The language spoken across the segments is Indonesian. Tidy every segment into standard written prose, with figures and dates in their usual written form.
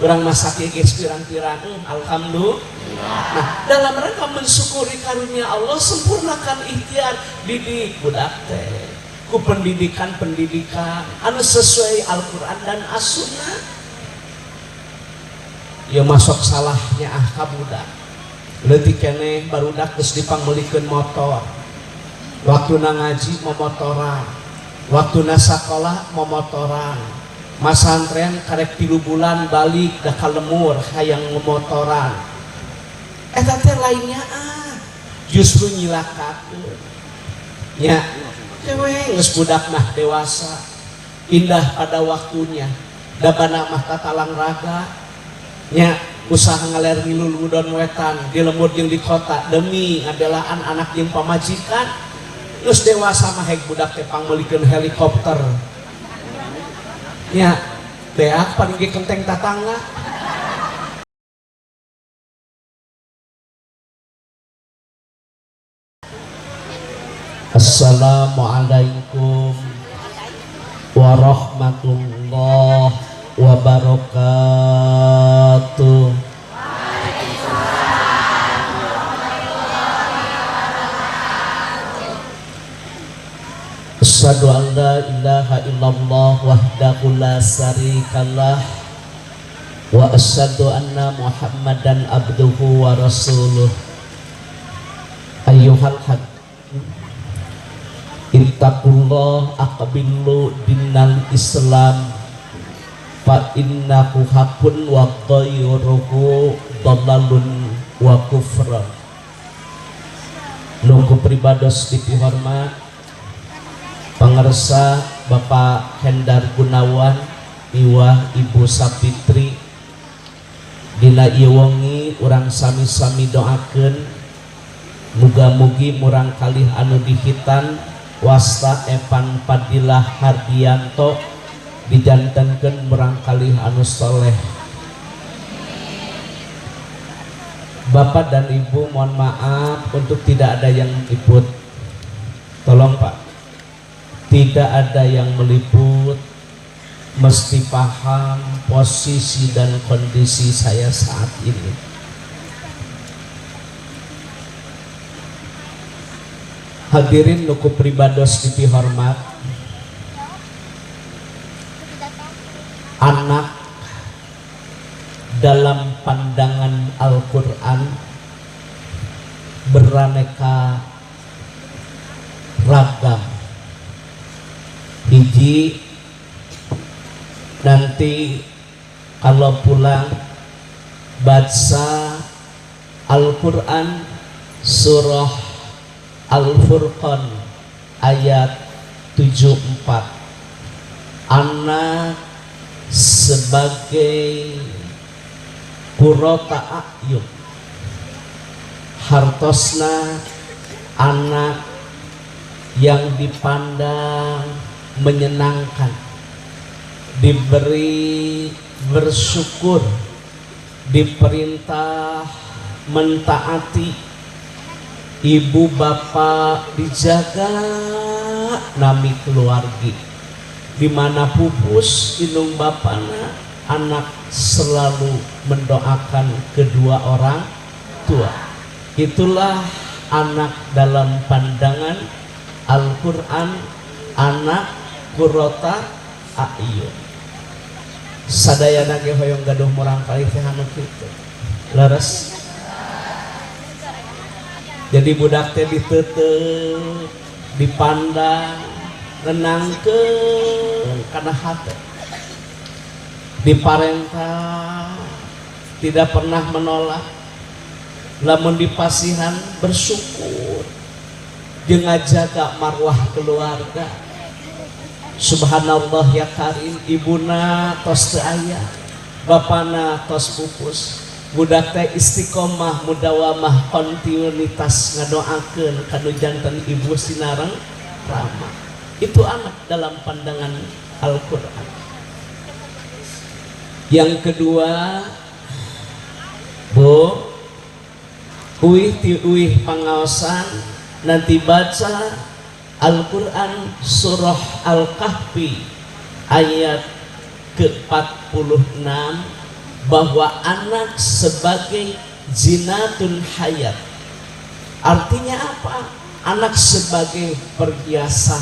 orang masak geus pirang-pirang alhamdulillah. Nah dalam rangka mensyukuri karunia Allah sempurnakan ikhtiar didik budak teh ku pendidikan anu sesuai Al-Quran dan As-Sunnah. Ya masuk salahnya ka budak leutik keneh barudak geus dipanggulikeun motor, waktuna ngaji momotoran, waktuna sakola momotoran, masantren karek 3 bulan balik da ka lemur hayang momotoran. Eta teh lainnya justru nyilakakeun nya cewek geus budak mah dewasa indah pada waktunya dabana mah tatalang raga nya usaha ngaler ngilu ludon wetan di lembur jeung di kota demi ngadelaan anak jeung pamajikan. Terus dewasa mah hek budak teh pangmeulikeun helikopter nya beak paling ge kenteng tatangga. Assalamualaikum warahmatullahi wabarakatuh. Asyhadu an la ilaha illallah wahdahu la syarikalah wa asyhadu anna Muhammadan abduhu wa rasuluh. Ayyuhal haq ittaqullah aqbilu dinal Islam fa innahu haqqun wa ghayruhu dhalalun wa kufrun. Nuku pribados dipihormat pangarsa Bapak Hendar Gunawan miwah Ibu Sapitri dina ieu wengi urang sami-sami doakeun muga-mugi murang kalih anu dihitan wasta Evan Fadilah Hardianto dijantankeun murang kalih anu soleh. Bapak dan Ibu mohon maaf untuk tidak ada yang ikut, tolong Pak, tidak ada yang meliput, mesti paham posisi dan kondisi saya saat ini. Hadirin nuku pribados dipihormat, anak dalam pandangan Al-Quran beraneka ragam. Hiji, nanti kalau pulang baca Al-Quran surah Al-Furqan ayat 74. Anak sebagai qurrata a'yun, hartosna anak yang dipandang menyenangkan, diberi bersyukur, diperintah mentaati, ibu bapak dijaga nami keluargi, dimana pupus indung bapana anak selalu mendoakan kedua orang tua. Itulah anak dalam pandangan Al-Quran, anak qurrata a'yun. Sadayana ge hoyong gaduh murang kalih teh anu kitu leres. Jadi budak teh diteuteup, dipandang, nenangkeun kana hate, diparentah, tidak pernah menolak, lamun dipasihan bersyukur, jeung ngajaga marwah keluarga. Subhanallah ya karim, ibuna tos teu aya, bapana tos pupus. Budak teh istiqomah mudawamah kontinuitas ngadoakeun kanu janten ibu sinareng rama. Itu anak dalam pandangan Al-Quran. Yang kedua, Bu, uih ti uih pangaosan nanti baca Al-Quran surah Al-Kahfi ayat ke-46 bahwa anak sebagai zinatul hayat. Artinya apa? Anak sebagai perhiasan.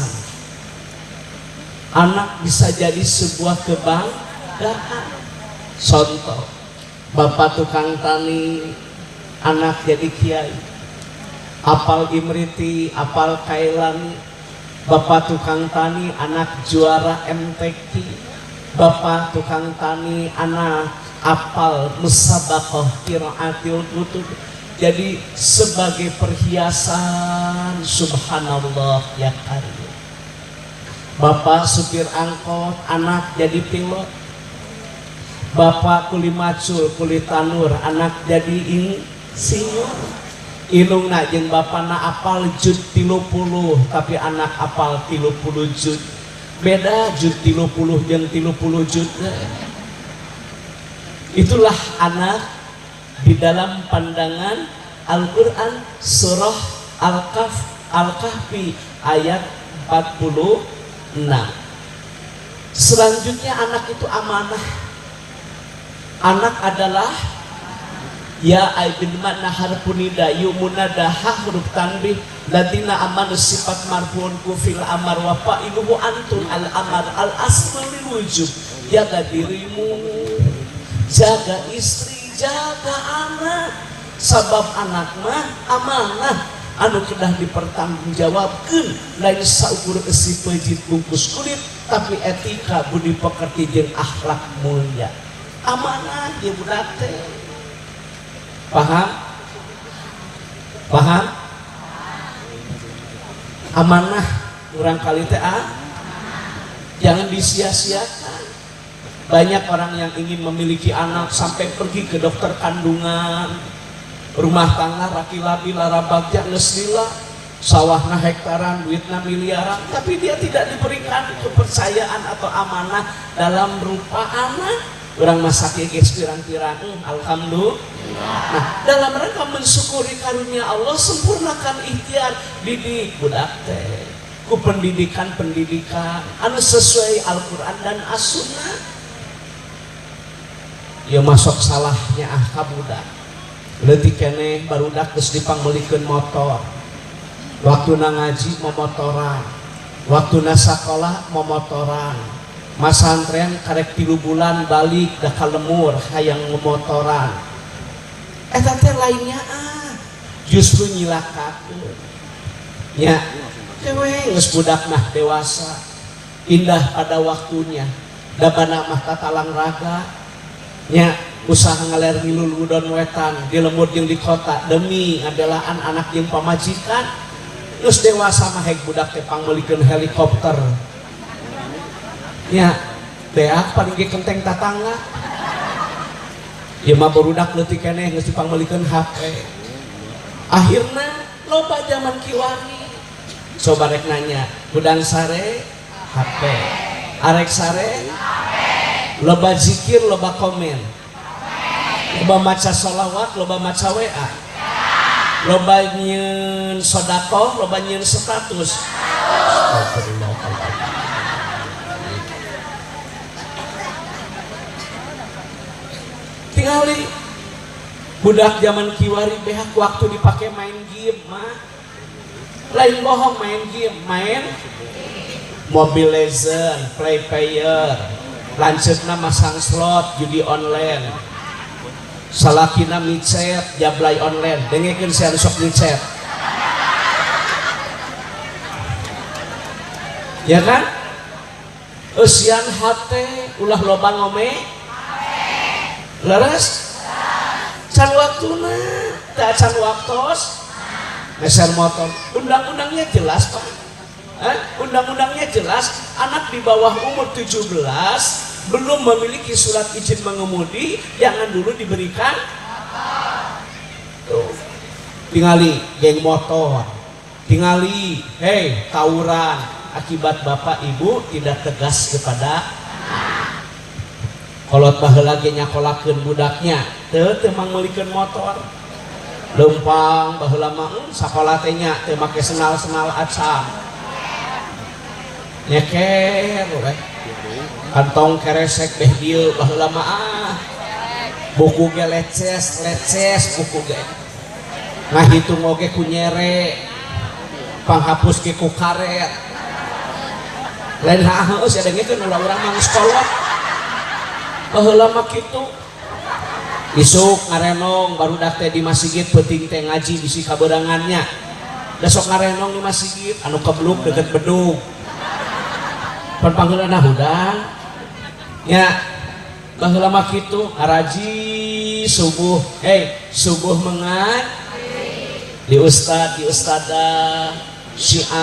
Anak bisa jadi sebuah kebanggaan. Contoh, bapak tukang tani, anak jadi kiai. Apal imriti, apal kailani. Bapak tukang tani, anak juara MTQ. Bapak tukang tani, anak apal musabaqah qiraatil kutub. Jadi sebagai perhiasan, subhanallah ya karim. Bapak supir angkot, anak jadi pilot. Bapak kuli macul, kuli tanur, anak jadi insinyur. Inungna jeung bapana apal jud 30 tapi anak apal 30 jud. Beda jud 30 jeung 30 jud. Itulah anak di dalam pandangan Al-Quran surah Al-Kahfi ayat 46. Selanjutnya anak itu amanah. Anak adalah ya aibin makna harfun nida yumunada huruf tanbih ladina amanu sifat marfuun kufil amar wa fa'iluhu antum al amar al asmal lil wujub. Jaga dirimu, jaga istri, jaga anak. Sabab anak mah amanah anu kedah dipertanggungjawabkeun, lain saukur esi pejit bungkus kulit tapi etika budi pekerti jeung akhlak mulia. Amanah dia budak teh. Paham? Paham? Amanah urang kali teh jangan disia-siakan. Banyak orang yang ingin memiliki anak sampai pergi ke dokter kandungan, rumah tangga laki-laki lara bagja geus lila, sawahna hektaran, duitna miliaran, tapi dia tidak diberikan kepercayaan atau amanah dalam rupa anak. Orang masak geus pirang-pirang, alhamdulillah. Nah, dalam rangka mensyukuri karunia Allah, sempurnakan ikhtiar didik budak teh ku pendidikan anu sesuai Al-Quran dan As-Sunnah. Ya masuk salahnya kabudak. Leutik keneh barudak geus dipanggulikeun motor. Waktuna ngaji momotoran, waktuna sakola momotoran. Masantren karek 3 bulan balik dah kalemur hayang memotoran. Eta teh lainnya justru nyilakakeun. Nya cewek geus budak mah dewasa, indah pada waktunya. Da bana mah tatalang raga. Nya usaha ngaler ngilul udon wetan di lembur jeung di kota demi ngadelaan anak jeung pamajikan. Terus dewasa mah hek budak teh pangmeulikeun helikopter. Ya, beak paling ge kenteng tatangga. Ya mah barudak leutik keneh geus dipangmeulikeun HP. Akhirna loba zaman kiwani. Coba rek nanya, budang sare HP. Arek sare HP. Loba zikir, loba komen. Loba maca sholawat, loba maca WA. Loba nyieun sedekah, loba nyieun status. Tingali budak zaman kiwari behak waktu dipakai main game mah lain bohong. Main game, main Mobile Legend, Play Player, lanjutna masang slot, judi online, salakina micet, jablay online, dengekeun saya sok micet, ya kan? Usian hate ulah loba ngome leres can waktuna tak can waktos meser motor. Undang-undangnya jelas Pak, undang-undangnya jelas anak di bawah umur 17 belum memiliki surat izin mengemudi jangan dulu diberikan. Tuh. Tingali geng motor, tingali hei tawuran akibat bapak ibu tidak tegas kepada kolot baheula ge nyakolakeun budaknya teu mang meulikeun motor lempang baheula mah sakola teh nya teu make senal-senal acam nyeker we kantong keresek beh dieu baheula mah buku ge leces buku ge ngahitung oge ku nyere panghapus ge ku karet lain haeus ya dengekeun ulah-ulah mang sekolah baheula mah kitu isuk ngarenong barudak teh di masjid penting teh ngaji bisi kaberangannya besok ngarenong di masjid anu kebluk deket bedug pan panggeulana hudang nya baheula mah kitu ngaraji subuh subuh mengat di ustadzah syiar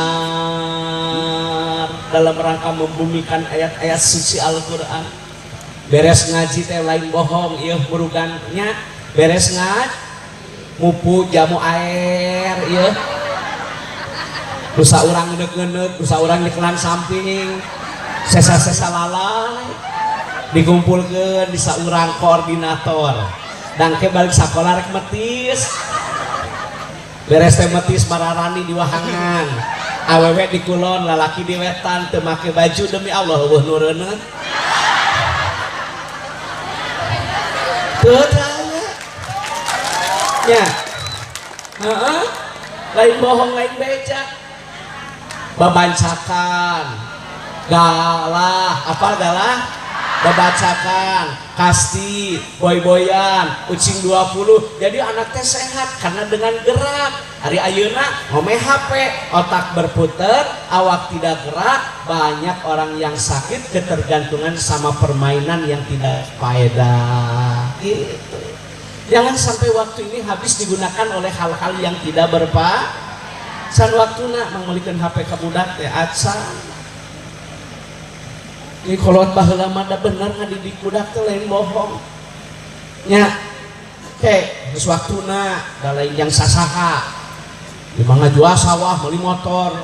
dalam rangka membumikan ayat-ayat suci Al-Quran beres ngaji teh lain bohong ieu murugannya beres ngaji mupu jamu air ieu rusa urang neuk-neuk rusa urang dikelan samping sesa-sesa lalai dikumpulkeun di saurang koordinator dangke balik sakola rek metis beres teh metis mararani di wahangan awewe di kulon lalaki di wetan teu make baju demi Allah eueuh nu reuneut teu daya nya heeh lain bohong lain beja babancakan galah apa galah babacakan kasti boy-boyan ucing 20 jadi anak teh sehat karena dengan gerak hari ayeuna ngome HP otak berputar awak tidak gerak banyak orang yang sakit ketergantungan sama permainan yang tidak faedah gitu. Jangan sampai waktu ini habis digunakan oleh hal-hal yang tidak berfaedah san waktuna mangulikeun HP ka budak teh acan ini kolot baheula mah da bener ngadidik budak teh lain bohong nya geus waktuna da lain yang sasaha di mangga jual sawah meuli motor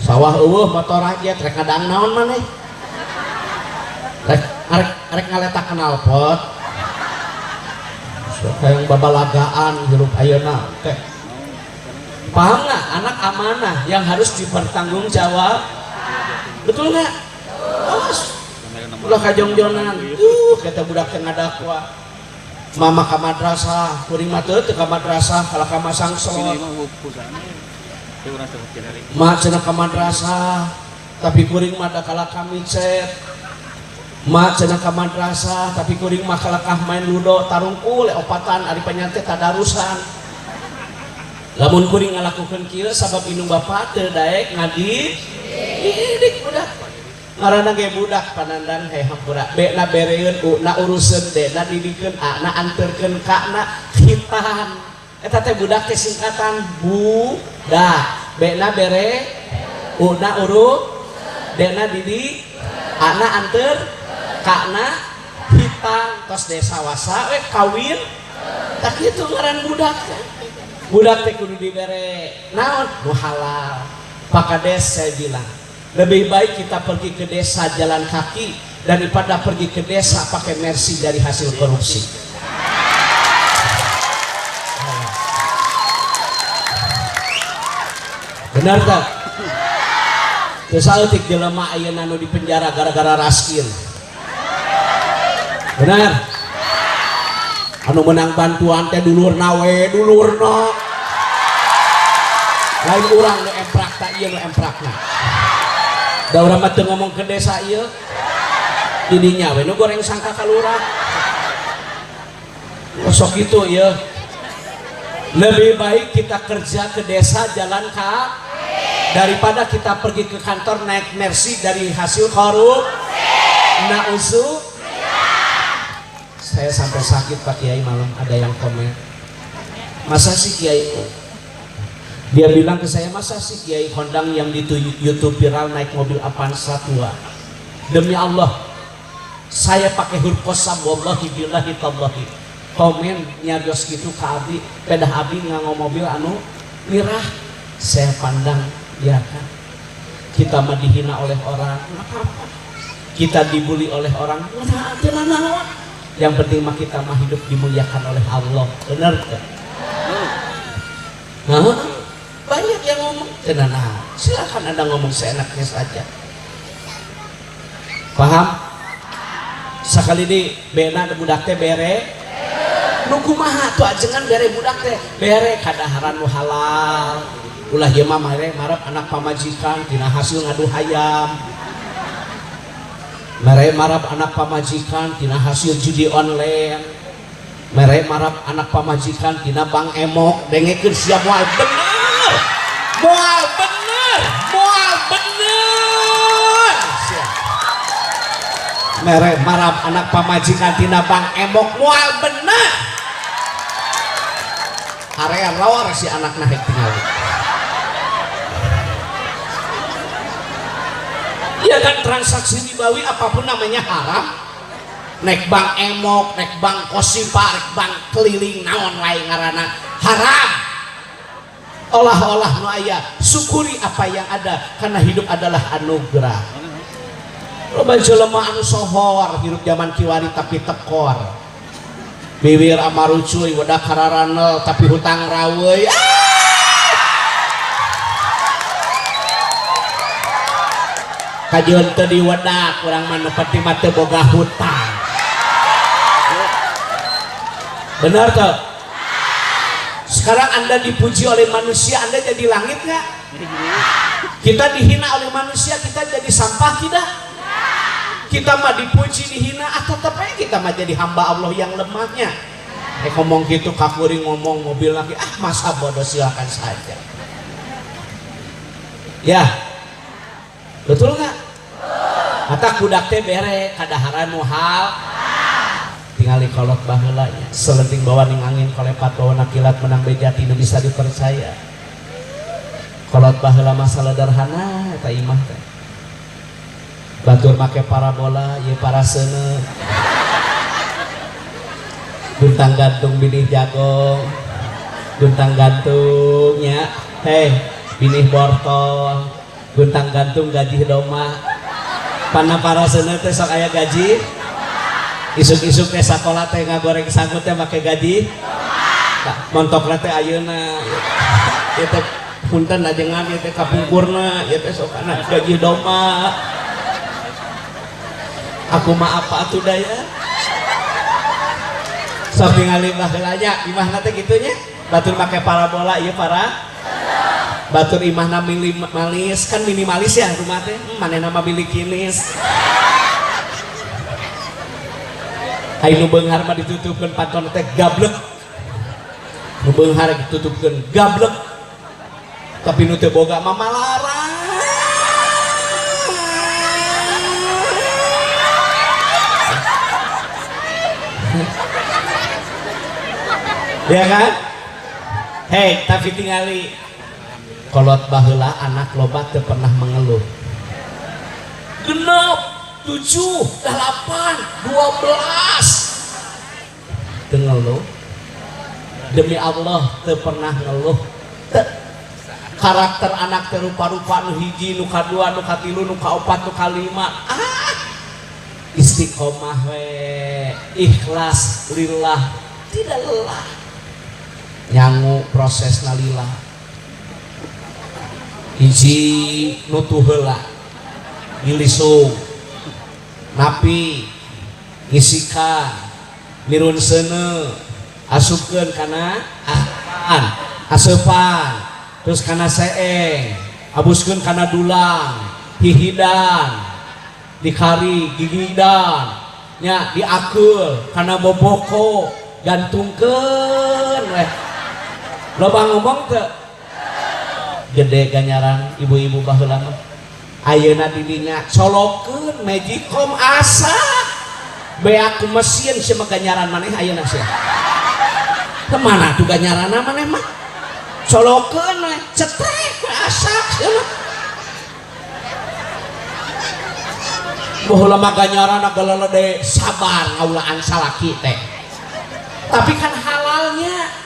sawah eueuh motor aja rek kadang naon maneh rek ngaletak knalpot kayak babalagaan hirup ayeuna teh paham nggak anak amanah yang harus dipertanggungjawab betul nggak ulah kajongjonan kata budak teh ngadakwa mama ka madrasah kuring mah teu ka madrasah kala ka masangso mak cenah ka madrasah tapi kuring mah da kala ka micet mak cenah ka madrasah tapi kuring mah kala ka main ludo tarungkul opatan ari panyantet tadarusan lamun kuring ngalakukeun kieu sabab indung bapa teu daek ngadidik budak ngaranna ge budak panandang he hampura B na bereun U na uruseun D na didikeun A na anterkeun K na khitan eta teh budak teh singkatan budak B na bere U na urus D na didik A na anter K na khitan tos desa wasa we kawin tak kitu ngaran budak budak teh kudu dibere naon nu halal pakades saya bilang lebih baik kita pergi ke desa jalan kaki daripada pergi ke desa pakai mercy dari hasil korupsi. Benar tak? Kesautik jelema ayeuna nu di penjara gara-gara raskin. Benar? Anu menang bantuan teh dulurna we dulurna. Lain urang nu emprak tak ieu nu emprakna. Da urang mah teu ngomong ke desa ieu. Didinya we nu goreng sangka ka lurah. Sok kitu ieu. Lebih baik kita kerja ke desa jalan kaki daripada kita pergi ke kantor naik mercy dari hasil korupsi. Nauzu. Saya sampai sakit Pak Kiai malam ada yang komen. Masa sih Kiai? Dia bilang ke saya, masa sih Kiai Kondang yang di YouTube viral naik mobil Avanza tua? Demi Allah, saya pakai huruf qasam wallahi billahi tallahi. Komen nyarios gitu ke Abi, pedah Abi nganggo mobil anu mirah. Saya pandang, ya kan. Kita mah dihina oleh orang, enggak apa-apa. Kita dibully oleh orang, enggak. Yang penting mah kita mah hidup dimuliakan oleh Allah. Benar enggak? Hah? Banyak yang ngomong, tenang, silakan Anda ngomong seenaknya saja. Paham? Sekali di bena budak teh bere nu kumaha tuh ajengan bere budak teh bere kadaharan nu halal ulah ieu mah mere marep anak pamajikan tina hasil ngadu hayam mere marep anak pamajikan tina hasil judi online mere marep anak pamajikan tina bang emok dengekeun sia moal bener moal bener moal bener sia mere marep anak pamajikan tina bang emok moal bener area rawar si anak nahek tinggali ya kan transaksi ribawi apapun namanya haram nek bank emok, nek bank kosipa, nek bank keliling naon wae ngaranna haram olah-olah nu aya syukuri apa yang ada karena hidup adalah anugerah loba jelema anu sohor hirup zaman kiwari tapi tekor bibir amarucuy wadah kararanel tapi hutang raweuy kajian teu di wadah kurang mah peti mah teu boga hutang benar tuh sekarang anda dipuji oleh manusia anda jadi langit nggak kita dihina oleh manusia kita jadi sampah tidak kita mah dipuji dihina atau tetap kita mah jadi hamba Allah yang lemahnya ngomong gitu kakuri ngomong mobil lagi masa bodoh silakan saja ya betul nggak mata kudak teh bere kadaharan muhal tinggali kolot baheulanya selenting bawa ning angin kolepat bawa nakilat menang bejati nu bisa dipercaya kolot baheula masalah sederhana eta imah teh batur make parabola ye paraseuna guntang gantung binih jagong guntang gantungnya binih bortol guntang gantung gaji doma panna paraseuna teh sok aya gaji isuk-isuk teh sakola teh ngagoreng sanggut teh make gaji montokna teh ayeuna ieu teh punten ajengan ieu teh kapungkurna ieu teh sok ana gaji doma aku mah apa atuh daya sok ningali baheulanya imahna teh gitunya batur make parabola ieu para batur imahna minimalis kan minimalis ya rumah teh manehna mah milik kinis anu beunghar mah ditutupkeun paton teh gablek nu beunghar ditutupkeun gablek tapi nu teu boga mah malarang ya kan tapi tingali kolot baheula anak loba teu pernah mengeluh genep 7, 8, 12 teu ngeluh demi Allah teu pernah ngeluh karakter anak teh rupa-rupa nu hiji nu kadua nu katilu nu kaopat nu kalima istiqomah we ikhlas lillah tidak lelah nyangu proses nalillah hiji nutu heula gilisung napi ngisikan mirun seuneu asupkeun kana aseupan terus kana seeng abuskeun kana dulang hihidan dikari gigidan nya diakeul kana boboko gantungkeun weh loba ngomong teu gede ganyaran ibu-ibu baheula mah ayeuna di dinya colokeun magicom asa beak ku mesin sia ganyaran maneh ayeuna sia kemana tuh ganyaranna maneh mah colokeun we cetrek asa sia mah baheula mah ganyaranna galelede sabar ngaulaan salaki teh tapi kan halalnya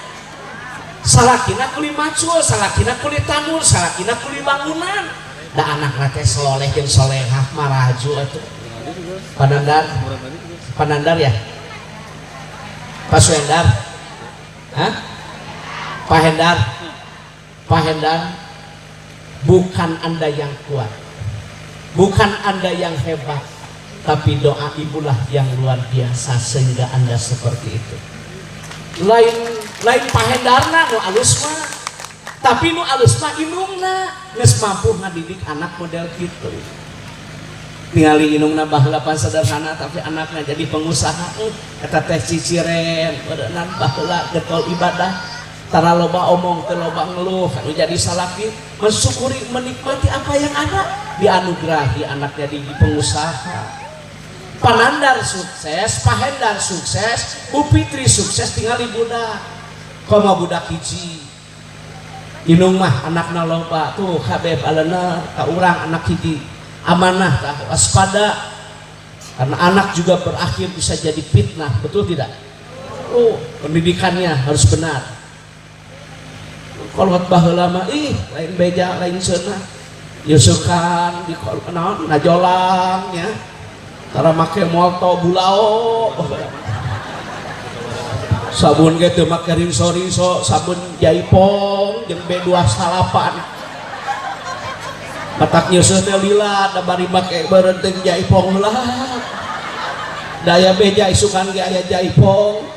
salakina kuli macul salakina kuli tanur salakina kuli bangunan da anak teh soleh jeung solehah maraju atuh panandar ya Pak Suendar Pak Hendar bukan anda yang kuat bukan anda yang hebat tapi doa ibulah yang luar biasa sehingga anda seperti itu lain lain pahendarna nu alus mah, tapi nu alus mah indungna geus mampu ngadidik anak model kitu. Ningali indungna baheula pan sederhana tapi anakna jadi pengusaha. Eta teh ciciren beuneunan baheula getol ibadah. Tara loba omong teu loba ngeluh, anu jadi salaki mensyukuri menikmati apa yang ada, dianugerahi anak jadi pengusaha. Panandar sukses, pahendar sukses, Bu Fitri sukses, tinggali budak. Koma budak hiji. Inung mah anakna loba tuh Habib alana ka urang anak hiji. Amanah tah waspada. Karena anak juga berakhir bisa jadi fitnah, betul tidak? Oh, pendidikannya harus benar. Kalau baheula mah lain beja lain seunah. Yusukan di naon najolang nya. Tara make moto bulao. Sabun ge teu make rinso-rinso, sabun jaipong jeung B28. Matak nyeuseut teh lila da bari make beureunteng jaipong heula. Daya beja isukan ge aya jaipong.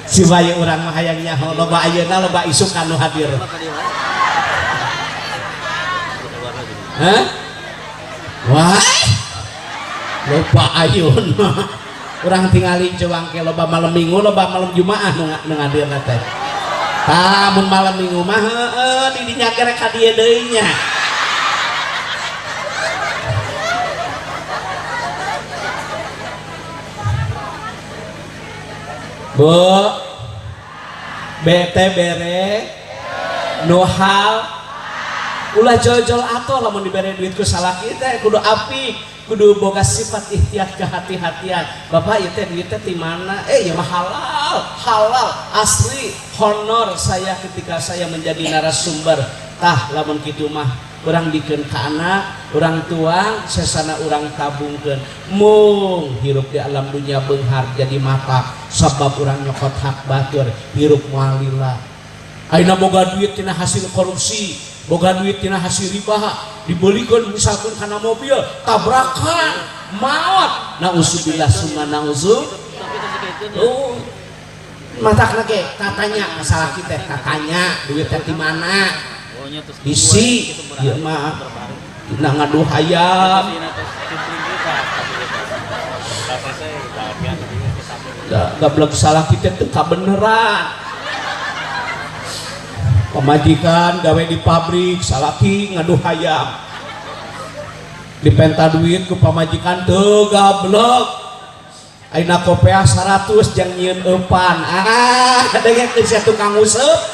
Si bayi urang mah hayang nyaho loba ayeuna loba isukan nu hadir. Hah? Wah. Loba ayeuna. Urang tingali ceuang ke loba malam Minggu, loba malam Jumaah nu ngadirna teh. Tah mun malam Minggu mah heueuh di dinya ge rek ka dieu deui nya. Bu bete bere nuhal ulah jol-jol atuh lamun dibere duit ku salaki teh kudu apik, kudu boga sifat ihtiyat kehati-hatian. Bapak ieu teh duit teh ti mana? Ya mah halal asli honor saya ketika saya menjadi narasumber. Tah lamun kitu mah urang dikeun ka anak, urang tua sesana urang tabungkeun. Mung hirup di alam dunia beunghar jadi mata sabab urang nyokot hak batur, hirup moal lillah. Ayeuna boga duit tina hasil korupsi, boga duit tina hasil riba, dibelikeun misalkan kana mobil, tabrakan, maot. Nauzubillah summa nauzub. Matakna ge katanya masalah kita katanya duit teh di mana? Isi ieu mah dina ngaduh hayam. Gablek salah kita teu kabeneran. Pemajikan gawe di pabrik salaki ngaduh hayam. Dipenta duit ku pamajikan teu gablek. Ayeuna kopeah 100 jang nyieun eupan. Kadenge teu sia tukang useup.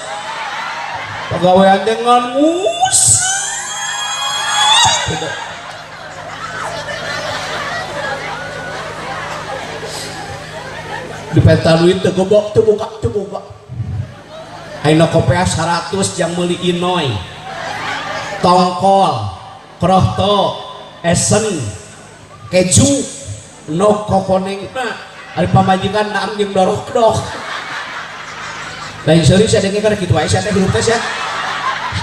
Pegawaian dengan mus. Dipenta duit teu gobok teu buka. Ayeuna kopeah 100 jang meuli inoy. Tongkol, krohto, esen, keju, no kokonengna. Ari pamajikan naam jeung dorok-dok. Lain seueur saya dengar kada kitu wae saya teh hirup teh ya.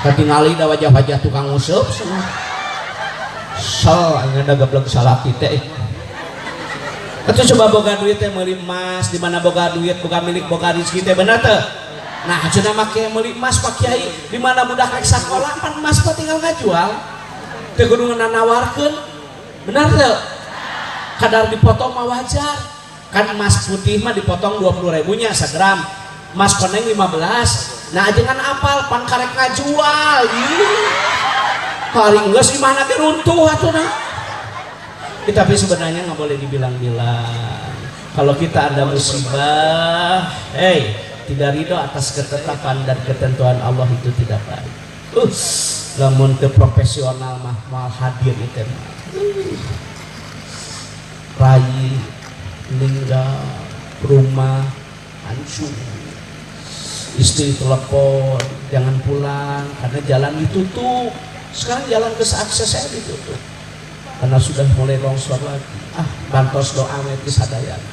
Katingali da wajah-wajah tukang useup semua. Sal aya da gablek salaki teh. Atuh coba boga duit teh meuli emas, di mana boga duit boga milik boga rezeki teh bener teu? Nah, cenah make meuli emas Pak Kiai, di mana budak rek sakola pan emas mah tinggal ngajual. Teu kudu nawarkeun. Bener teu? Kadar dipotong mah wajar. Kan emas putih mah dipotong 20.000 nya sagram. Mas koneng 15. Nah jangan apal pan karek ngajual. Paling geus imahna ge runtuh atuh. Tapi sebenarnya nggak boleh dibilang-bilang. Kalau kita ada musibah, tidak ridho atas ketetapan dan ketentuan Allah itu tidak baik. Lamun teu profesional mah mal hadir itu mah. Rai meninggal, rumah hancur. Istri telepon jangan pulang karena jalan ditutup. Sekarang jalan ke akses saya ditutup karena sudah mulai longsor lagi. Bantos doa we sadayana.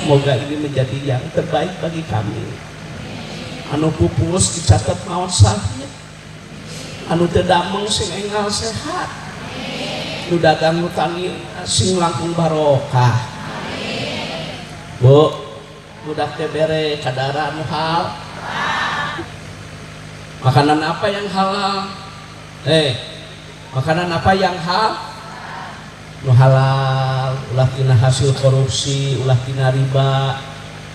Semoga ini menjadi yang terbaik bagi kami. Anu pupus dicatat maot sahih. Anu teu dameng sing enggal sehat. Nu dagang nu tani sing langkung barokah. Bu, budak teh bere kadara anu hal. Makanan apa yang halal? Makanan apa yang nu halal? Ulah tina hasil korupsi, ulah tina riba,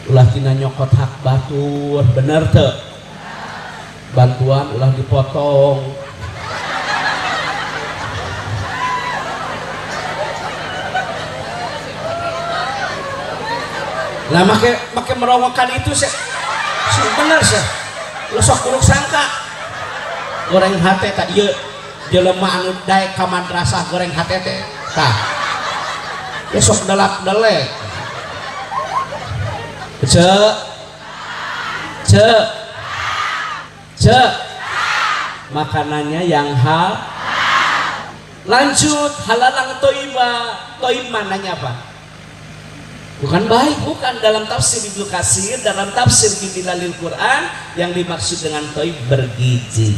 ulah tina nyokot hak batur, bener teu? Bantuan ulah dipotong. Nah make merongokan itu sih bener sih. Lu sok kurang sangka goreng hate tak ieu jelema anu daek ka madrasah goreng hate teh tah ya sok delak-delek ce makanannya yang lanjut halalang toib mananya apa? Bukan baik, bukan. Dalam tafsir Ibnu Katsir, dalam tafsir Bidilalil Quran, yang dimaksud dengan toib bergizi.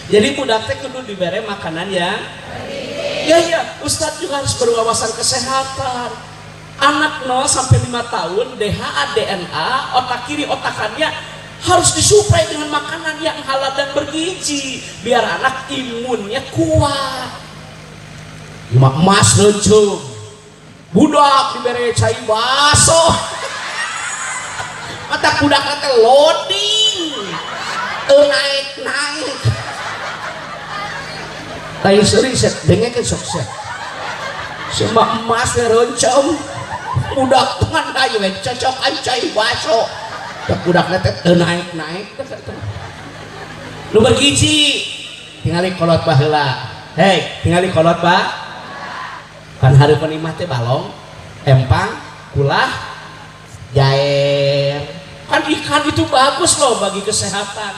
Jadi budak teh kudu diberi makanan yang ya Ustadz juga harus berwawasan kesehatan. Anak 0 sampai 5 tahun DHA DNA otak kiri otak kanannya harus disuplai dengan makanan yang halal dan bergizi biar anak imunnya kuat. Emas lencung budak diberi cai baso mata budak teh loading naik kayu seri set dengekeun sok set sama emas rencem budak tangan kayu cocokan cai baso tak budak teh naik lu bergizi tingali kolot baheula tingali kolot kan hari penimah teh balong, empang, kulah, jair. Kan ikan itu bagus loh bagi kesehatan.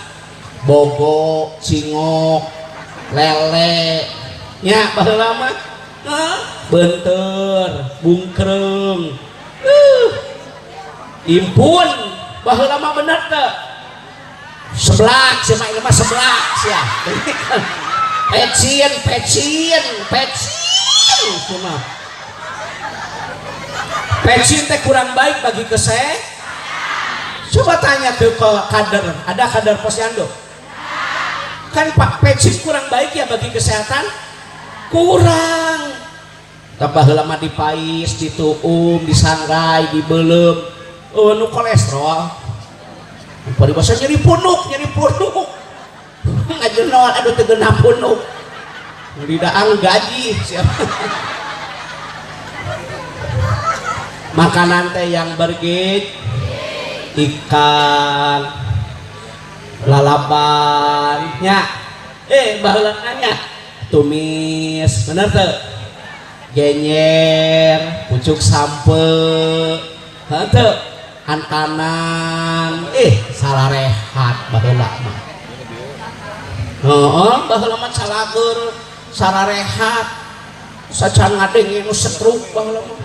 Bogo, cingok, lele, nya baheula mah beunteur, bungkreng. Impun, baheula mah bener teh. Seblak, sia mah mah seblak sia. Pecin. Pecin teh kurang baik bagi kesehatan. Coba tanya ke kader, ada kader posyandu kan Pak, pecin kurang baik ya bagi kesehatan? Kurang. Tambah lama dipais, dituum, disangrai, dibelem, nu kolesterol. Pada bahasa nyeri punuk ngajenol aduh tegenah punuk lidaang gaji siapa makanan teh yang bergizi ikan lalapannya baheula nanya tumis bener teu genyer pucuk sampe henteu hantanan salah rehat baheula mah baheula mah salager sararehat sacan ngadeng nu setruk baheula mah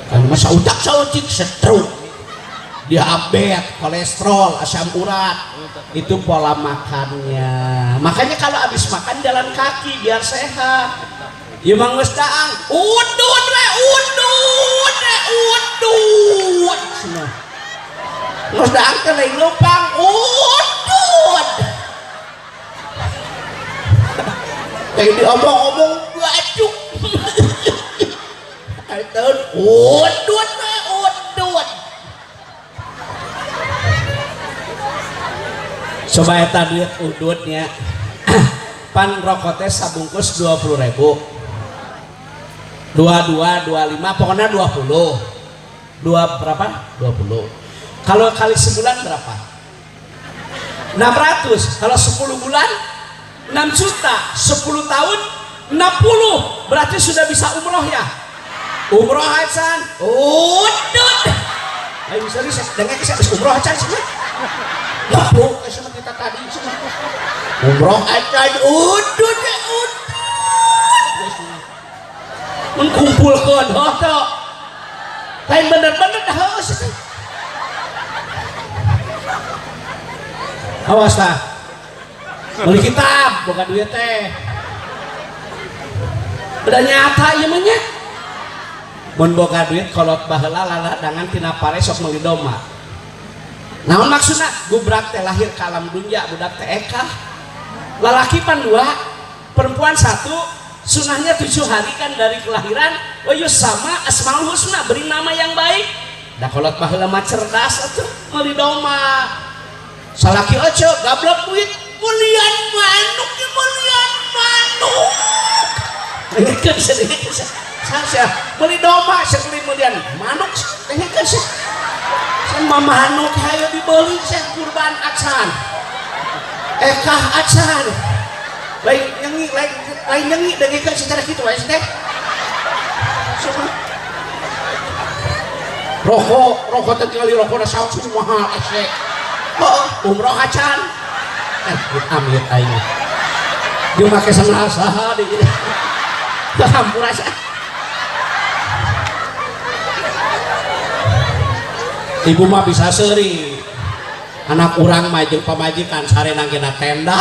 kan masa udak saucik setruk diabetes kolesterol asam urat itu pola makannya. Makanya kalau habis makan jalan kaki biar sehat ya mang geus daang udud geus daang teh lain lupang udud kayak diomong-omong bajuk itu udud coba eta duit ududnya pan rokoknya sabungkus 20.000 22, 25 pokoknya 20 berapa? 20 kalau kali sebulan berapa? 600 kalau 10 bulan 6 juta 10 tahun 60 berarti sudah bisa umroh ya? Umroh hasan udud ayo bisa dengar kisah umroh hasan sih lapuk sama kita tadi umroh hasan udud mengkumpulkan hoto lain bener-bener dah awas tak beli kitab bukan duit teh udah nyata ya mah mun boga duit kolot baheula laladangan tina pare sok meuli domba. Naon maksudna? Gubrak teh lahir ka alam dunya budak teh eka. Lalaki pan 2, perempuan 1, sunahnya 7 hari kan dari kelahiran. Oh iya sama asmaul husna, beri nama yang baik. Da kolot baheula mah cerdas atuh meuli domba. Salaki ojo gablok duit mulian manuk ya mulian manuk. Dengekeun sedih. Saya beli domba sekali kemudian manuk dengekeun sih. Sama manuk hayo dibeli saya kurban acan. Ekah acan. Lain nyanyi dengekeun secara kitu wae teh. Rokok teh kali rokok saus mahal ese. Umroh acan. Amit aing. Dia make sandal saha di. Hampura asa. Ibu mah bisa seri. Anak urang mah jeung pamajikan sarena geuna tenda.